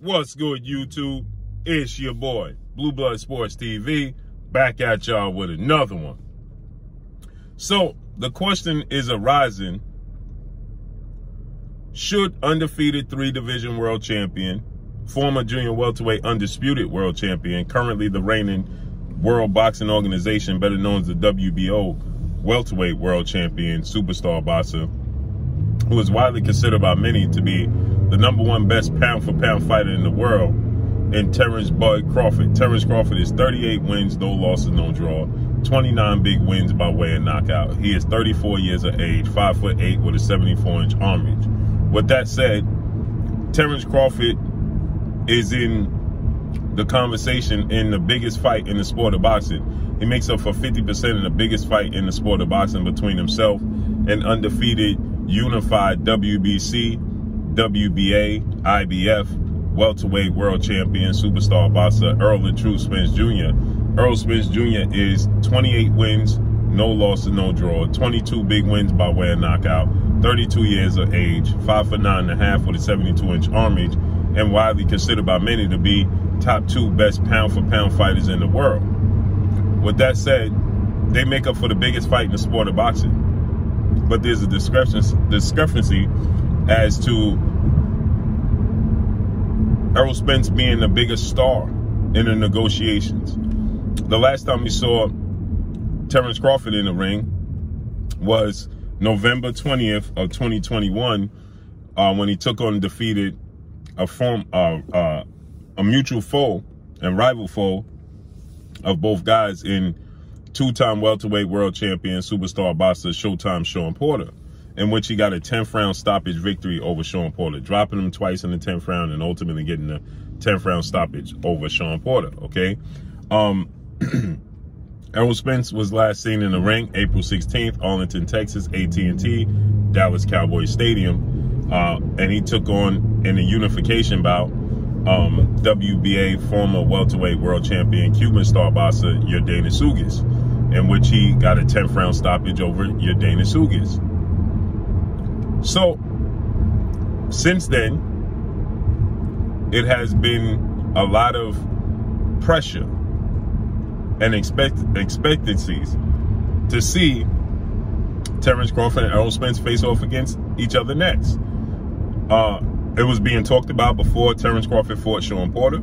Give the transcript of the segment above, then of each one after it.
What's good, YouTube? It's your boy, Blue Blood Sports TV, back at y'all with another one. So, the question is arising, should undefeated 3-division world champion, former junior welterweight undisputed world champion, currently the reigning World Boxing Organization, better known as the WBO, welterweight world champion, superstar boxer, who is widely considered by many to be the #1 best pound-for-pound fighter in the world, and Terence Crawford. Terence Crawford is 38 wins, no losses, no draw, 29 big wins by way of knockout. He is 34 years of age, 5'8" with a 74-inch arm reach. With that said, Terence Crawford is in the conversation in the biggest fight in the sport of boxing. He makes up for 50% of the biggest fight in the sport of boxing between himself and undefeated unified WBC, WBA, IBF, welterweight world champion, superstar boxer, Errol Spence Jr. Errol Spence Jr. is 28 wins, no losses, no draw, 22 big wins by way of knockout, 32 years of age, 5'9.5" with a 72-inch arm reach, and widely considered by many to be top 2 best pound-for-pound fighters in the world. With that said, they make up for the biggest fight in the sport of boxing. But there's a discrepancy as to Errol Spence being the biggest star in the negotiations. The last time we saw Terence Crawford in the ring was November 20th of 2021, when he took on defeated a mutual foe and rival foe of both guys in two-time welterweight world champion, superstar boxer, Showtime Shawn Porter, in which he got a 10th round stoppage victory over Shawn Porter, dropping him twice in the 10th round and ultimately getting the 10th round stoppage over Shawn Porter, okay? Errol Spence was last seen in the ring April 16th, Arlington, Texas, AT&T, Dallas Cowboys Stadium, and he took on, in a unification bout, WBA former welterweight world champion, Cuban star boxer, Yordenis Ugas, in which he got a 10th round stoppage over Yordenis Ugas. So, since then, it has been a lot of pressure and expectancies to see Terence Crawford and Errol Spence face off against each other next. It was being talked about before Terence Crawford fought Shawn Porter.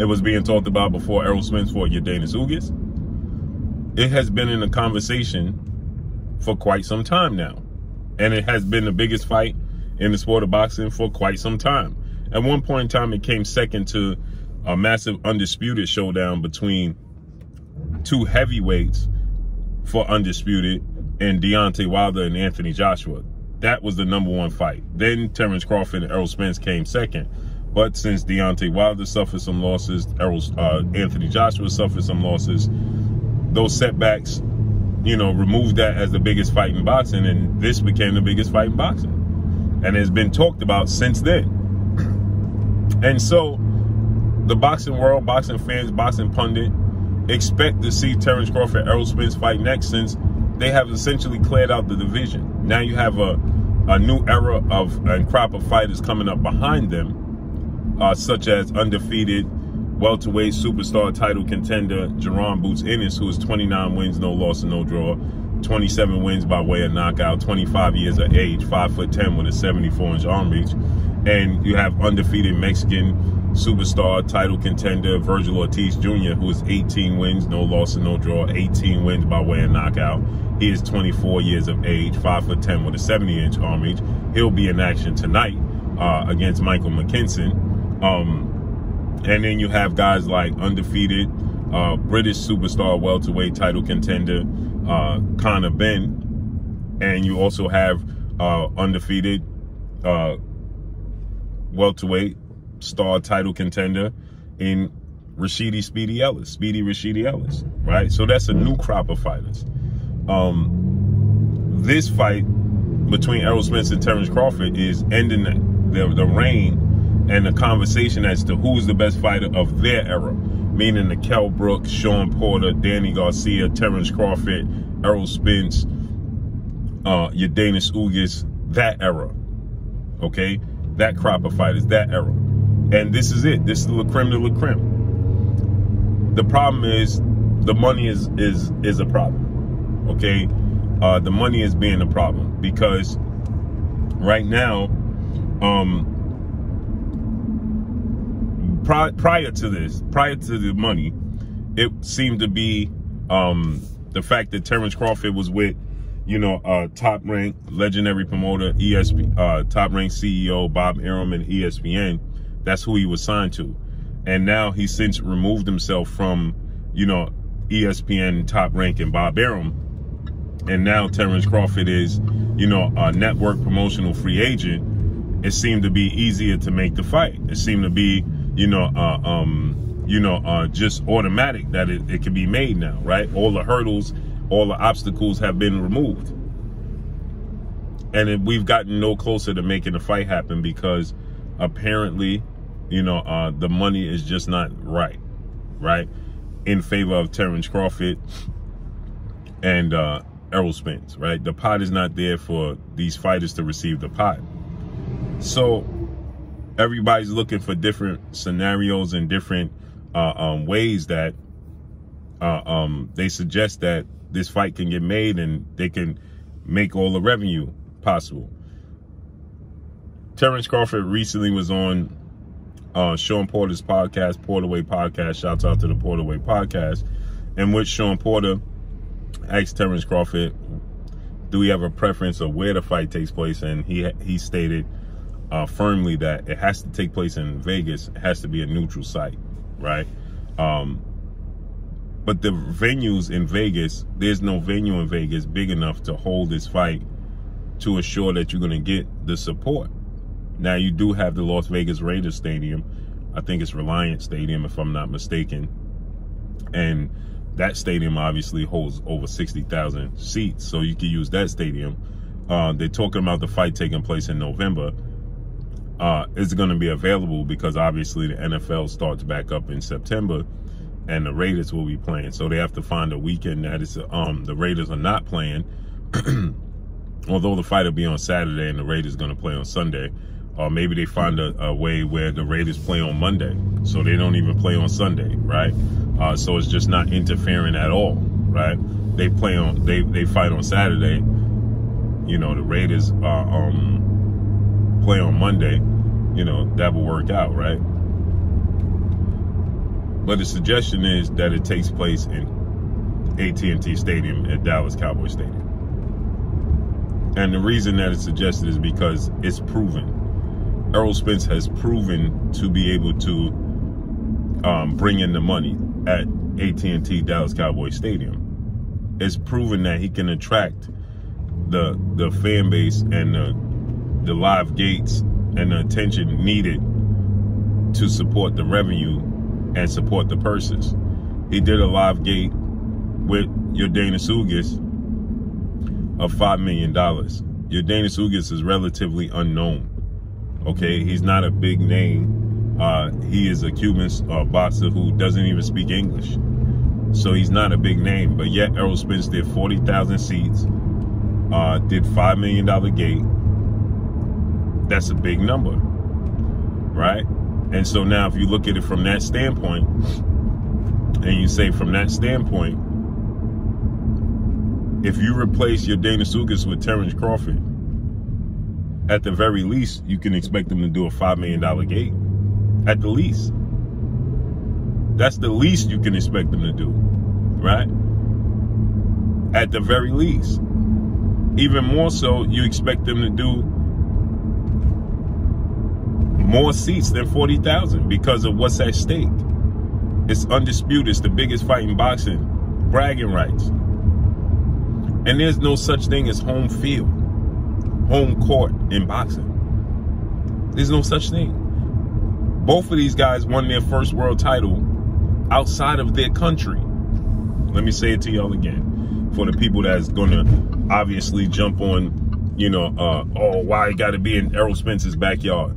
It was being talked about before Errol Spence fought Yordenis Ugas. It has been in the conversation for quite some time now. And it has been the biggest fight in the sport of boxing for quite some time. At one point in time, it came second to a massive undisputed showdown between two heavyweights for undisputed, and Deontay Wilder and Anthony Joshua. That was the #1 fight. Then Terence Crawford and Errol Spence came second. But since Deontay Wilder suffered some losses, Anthony Joshua suffered some losses, those setbacks, removed that as the biggest fight in boxing, and this became the biggest fight in boxing. And it's been talked about since then. And so, the boxing world, boxing fans, boxing pundit, expect to see Terence Crawford and Errol Spence fight next, since they have essentially cleared out the division. Now you have a new era and crop of fighters coming up behind them, such as undefeated welterweight superstar title contender Jerron Boots Ennis, who is 29 wins, no loss, and no draw, 27 wins by way of knockout, 25 years of age, 5'10" with a 74-inch arm reach. And you have undefeated Mexican superstar title contender Virgil Ortiz Jr., who is 18 wins, no loss, and no draw, 18 wins by way of knockout. He is 24 years of age, 5'10" with a 70-inch arm reach. He'll be in action tonight against Michael McKinson. And then you have guys like undefeated British superstar welterweight title contender Conor Benn. And you also have undefeated welterweight star title contender in Speedy Rashidi Ellis, right? So that's a new crop of fighters. This fight between Errol Spence and Terence Crawford is ending the reign and the conversation as to who's the best fighter of their era, meaning the Kell Brooks, Shawn Porter, Danny Garcia, Terence Crawford, Errol Spence, Yordenis Ugas, that era, okay? that crop of fighters, that era. And this is it. This is the creme de la creme. The problem is the money is a problem. Okay? The money is being a problem because right now, prior to the money, it seemed to be the fact that Terence Crawford was with, top-ranked legendary promoter, top-ranked CEO Bob Arum and ESPN. That's who he was signed to. And now he's since removed himself from, ESPN top-ranking Bob Arum. And now Terence Crawford is, a network promotional free agent. It seemed to be easier to make the fight. It seemed to be, just automatic that it can be made now, right? All the hurdles, all the obstacles have been removed. And we've gotten no closer to making the fight happen because apparently, the money is just not right, in favor of Terence Crawford and Errol Spence, right? The pot is not there for these fighters to receive the pot. So everybody's looking for different scenarios and different ways that they suggest that this fight can get made and they can make all the revenue possible. Terence Crawford recently was on Sean Porter's podcast, Porterweight Podcast. Shouts out to the Porterweight Podcast, in which Sean Porter asked Terence Crawford, do we have a preference of where the fight takes place? And he stated firmly that it has to take place in Vegas. It has to be a neutral site, right? But the venues in Vegas, there's no venue in Vegas big enough to hold this fight to assure that you're going to get the support. Now, you do have the Las Vegas Raiders Stadium. I think it's Reliant Stadium, if I'm not mistaken. And that stadium obviously holds over 60,000 seats, so you can use that stadium. They're talking about the fight taking place in November. It's going to be available because obviously the NFL starts back up in September, and the Raiders will be playing. So they have to find a weekend that is the Raiders are not playing. Although the fight will be on Saturday and the Raiders are going to play on Sunday. Or maybe they find a way where the Raiders play on Monday, so they don't even play on Sunday, right? So it's just not interfering at all, right? They play on, they fight on Saturday. The Raiders play on Monday. That will work out, right? But the suggestion is that it takes place in AT&T Stadium at Dallas Cowboys Stadium. And the reason that it's suggested is because it's proven. Errol Spence has proven to be able to bring in the money at AT&T Dallas Cowboys Stadium. It's proven that he can attract the fan base and the live gates and the attention needed to support the revenue and support the purses. He did a live gate with Yordenis Ugas of $5 million. Yordenis Ugas is relatively unknown. Okay, he's not a big name. He is a Cuban boxer who doesn't even speak English. So he's not a big name. But yet Errol Spence did 40,000 seats, did $5 million gate. That's a big number, right? And so now if you look at it from that standpoint, and you say from that standpoint, if you replace Yordenis Ugas with Terence Crawford, at the very least, you can expect them to do a $5 million gate. At the least. That's the least you can expect them to do, right? At the very least. Even more so, you expect them to do more seats than 40,000 because of what's at stake. It's undisputed. It's the biggest fight in boxing. Bragging rights. And there's no such thing as home field, home court in boxing. There's no such thing. Both of these guys won their first world title outside of their country. Let me say it to y'all again. For the people that's going to obviously jump on, oh, why it got to be in Errol Spence's backyard.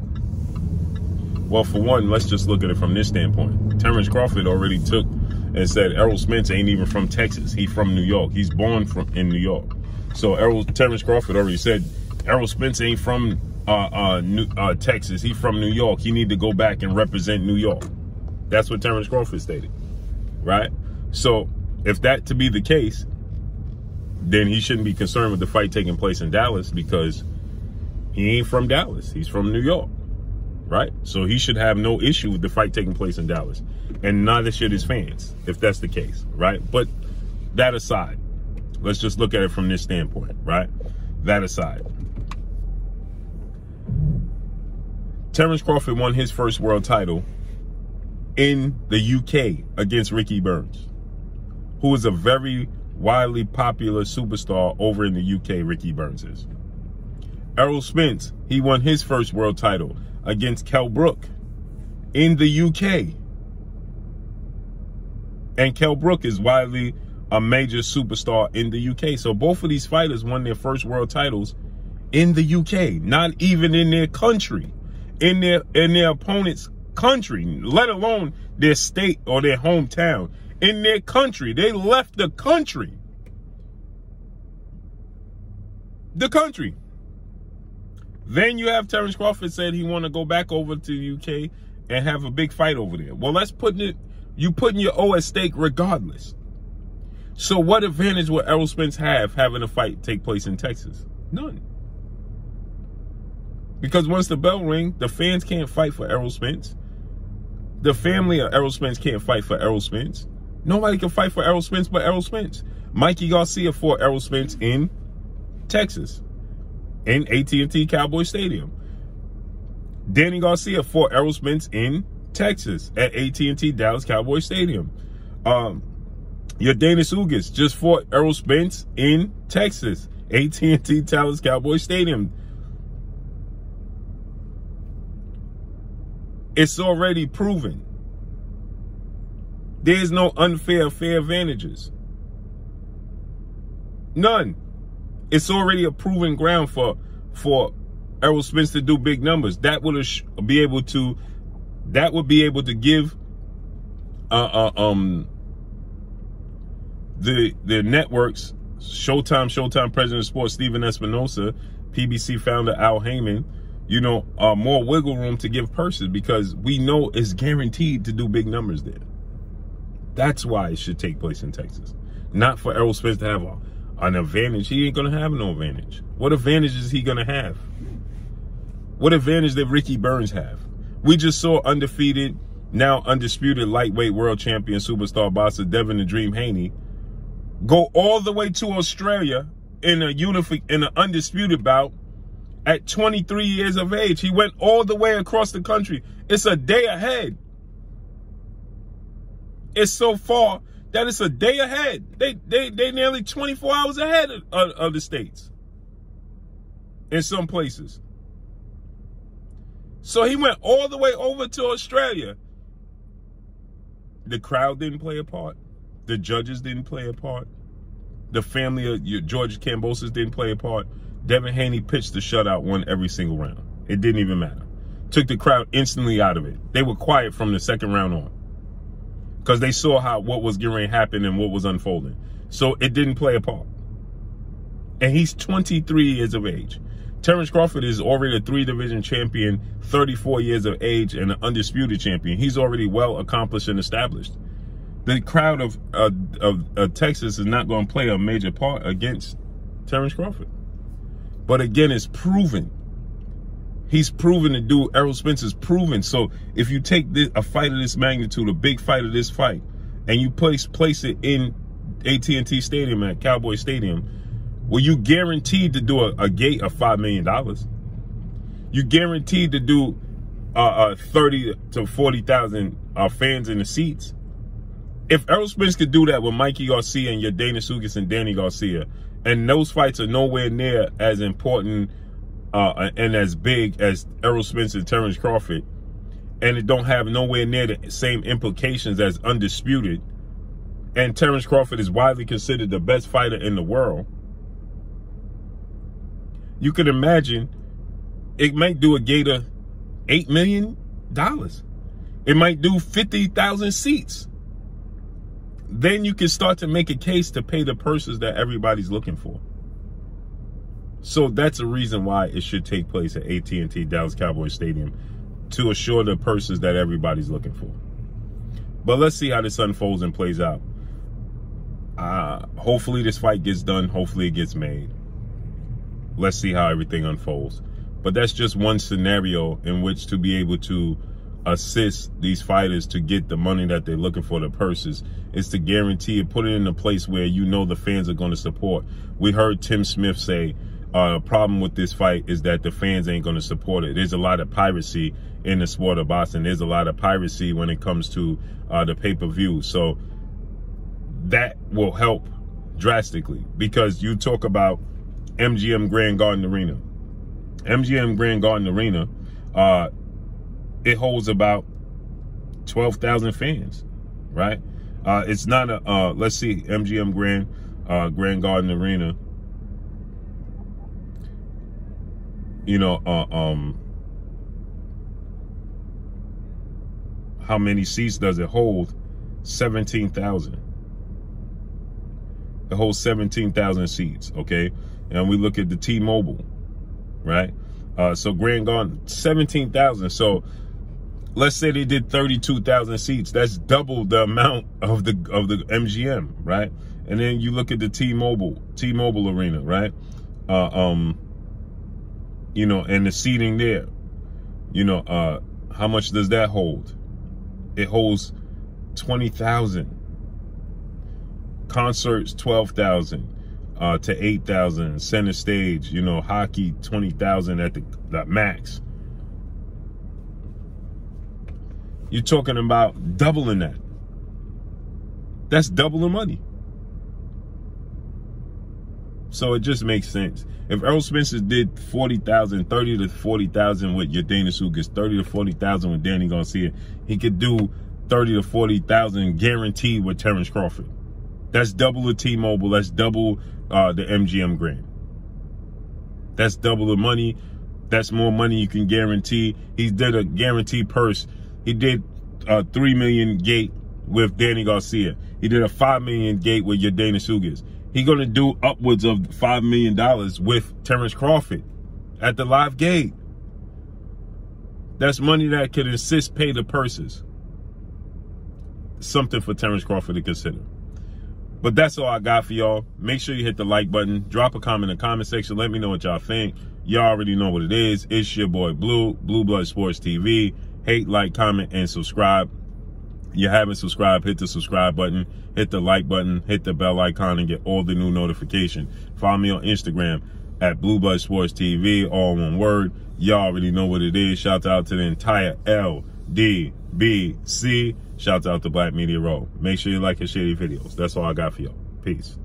Well, for one, let's just look at it from this standpoint. Terence Crawford already took and said Errol Spence ain't even from Texas. He's from New York. He's born in New York. So Terence Crawford already said Errol Spence ain't from Texas. He's from New York. He need to go back and represent New York. That's what Terence Crawford stated, right? So if that to be the case, then he shouldn't be concerned with the fight taking place in Dallas, because he ain't from Dallas. He's from New York, right? So he should have no issue with the fight taking place in Dallas, and neither should his fans, if that's the case, right? But that aside, let's just look at it from this standpoint, right? That aside, Terence Crawford won his first world title in the UK against Ricky Burns, who is a very widely popular superstar over in the UK. Ricky Burns is. Errol Spence, he won his first world title against Kell Brook in the UK. And Kell Brook is widely a major superstar in the UK. So both of these fighters won their first world titles in the UK, not even in their country, in their opponent's country, let alone their state or their hometown. In their country. They left the country. The country. Then you have Terence Crawford said he want to go back over to the UK and have a big fight over there. Well, that's you putting your O at stake regardless. So what advantage will Errol Spence have having a fight take place in Texas? None. Because once the bell rings, the fans can't fight for Errol Spence. The family of Errol Spence can't fight for Errol Spence. Nobody can fight for Errol Spence but Errol Spence. Mikey Garcia fought Errol Spence in Texas, in AT&T Cowboys Stadium. Danny Garcia fought Errol Spence in Texas at AT&T Dallas Cowboys Stadium. Your Danish Ugas just fought Errol Spence in Texas, AT&T Dallas Cowboys Stadium. It's already proven. There's no unfair, fair advantages. None. It's already a proven ground for Errol Spence to do big numbers. That would be able to give the networks, Showtime President of Sports Steven Espinosa, PBC founder Al Heyman, you know, more wiggle room to give purses, because we know it's guaranteed to do big numbers there. That's why it should take place in Texas. Not for Errol Spence to have an advantage. He ain't going to have no advantage. What advantage is he going to have? What advantage did Ricky Burns have? We just saw undefeated, now undisputed lightweight world champion superstar boxer Devin the Dream Haney go all the way to Australia in an undisputed bout at 23 years of age. He went all the way across the country. It's a day ahead. It's so far that it's a day ahead. They nearly 24 hours ahead of the States in some places. So he went all the way over to Australia. The crowd didn't play a part. The judges didn't play a part. The family of George Kambosos didn't play a part. Devin Haney pitched the shutout, won every single round. It didn't even matter. Took the crowd instantly out of it. They were quiet from the second round on, because they saw what was getting ready to happen and what was unfolding. So it didn't play a part. And he's 23 years of age. Terence Crawford is already a 3-division champion, 34 years of age, and an undisputed champion. He's already well accomplished and established. The crowd of Texas is not going to play a major part against Terence Crawford. But again, it's proven. He's proven to do. Errol Spence is proven. So if you take a fight of this magnitude, a big fight of this fight, and you place it in AT&T Stadium at Cowboy Stadium, well, you guaranteed to do a gate of $5 million. You guaranteed to do 30 to 40,000 fans in the seats. If Errol Spence could do that with Mikey Garcia and your Danish Ugas and Danny Garcia, and those fights are nowhere near as important and as big as Errol Spence and Terence Crawford, and it don't have nowhere near the same implications as undisputed, and Terence Crawford is widely considered the best fighter in the world, you can imagine it might do a gate of $8 million. It might do 50,000 seats. Then you can start to make a case to pay the purses that everybody's looking for. So that's a reason why it should take place at AT&T Dallas Cowboys Stadium, to assure the purses that everybody's looking for. But let's see how this unfolds and plays out. Hopefully this fight gets done. Hopefully it gets made. Let's see how everything unfolds. But that's just one scenario in which to be able to assist these fighters to get the money that they're looking for, the purses, is to guarantee it, put it in a place where you know the fans are going to support. We heard Tim Smith say, the problem with this fight is that the fans ain't going to support it. There's a lot of piracy in the sport of boxing. There's a lot of piracy when it comes to the pay-per-view. So that will help drastically, because you talk about MGM Grand Garden Arena. MGM Grand Garden Arena, it holds about 12,000 fans, right? It's not a, let's see, MGM Grand Garden Arena. You know, how many seats does it hold? 17,000. It holds 17,000 seats, okay? And we look at the T-Mobile, right? So Grand Garden, 17,000. So let's say they did 32,000 seats. That's double the amount of the MGM, right? And then you look at the T-Mobile Arena, right? You know, and the seating there, you know, how much does that hold? It holds 20,000. Concerts, 12,000 to 8,000. Center stage, you know, hockey, 20,000 at the max. You're talking about doubling that. That's double the money. So it just makes sense. If Errol Spence did 40,000, 30 to 40,000 with Yadena Sugas, 30 to 40,000 with Danny Garcia, he could do 30 to 40,000 guaranteed with Terence Crawford. That's double the T-Mobile. That's double the MGM Grand. That's double the money. That's more money you can guarantee. He did a guaranteed purse. He did a $3 million gate with Danny Garcia. He did a $5 million gate with Yadena Sugas. He's going to do upwards of $5 million with Terence Crawford at the live gate. That's money that could assist pay the purses. Something for Terence Crawford to consider. But that's all I got for y'all. Make sure you hit the like button. Drop a comment in the comment section. Let me know what y'all think. Y'all already know what it is. It's your boy Blue, Blue Blood Sports TV. Hate, like, comment, and subscribe. You haven't subscribed, hit the subscribe button, hit the like button, hit the bell icon, and get all the new notifications. Follow me on Instagram at Blue Blood Sports TV, all one word. Y'all already know what it is. Shout out to the entire LDBC. Shout out to Black Media Row. Make sure you like and share these videos. That's all I got for y'all. Peace.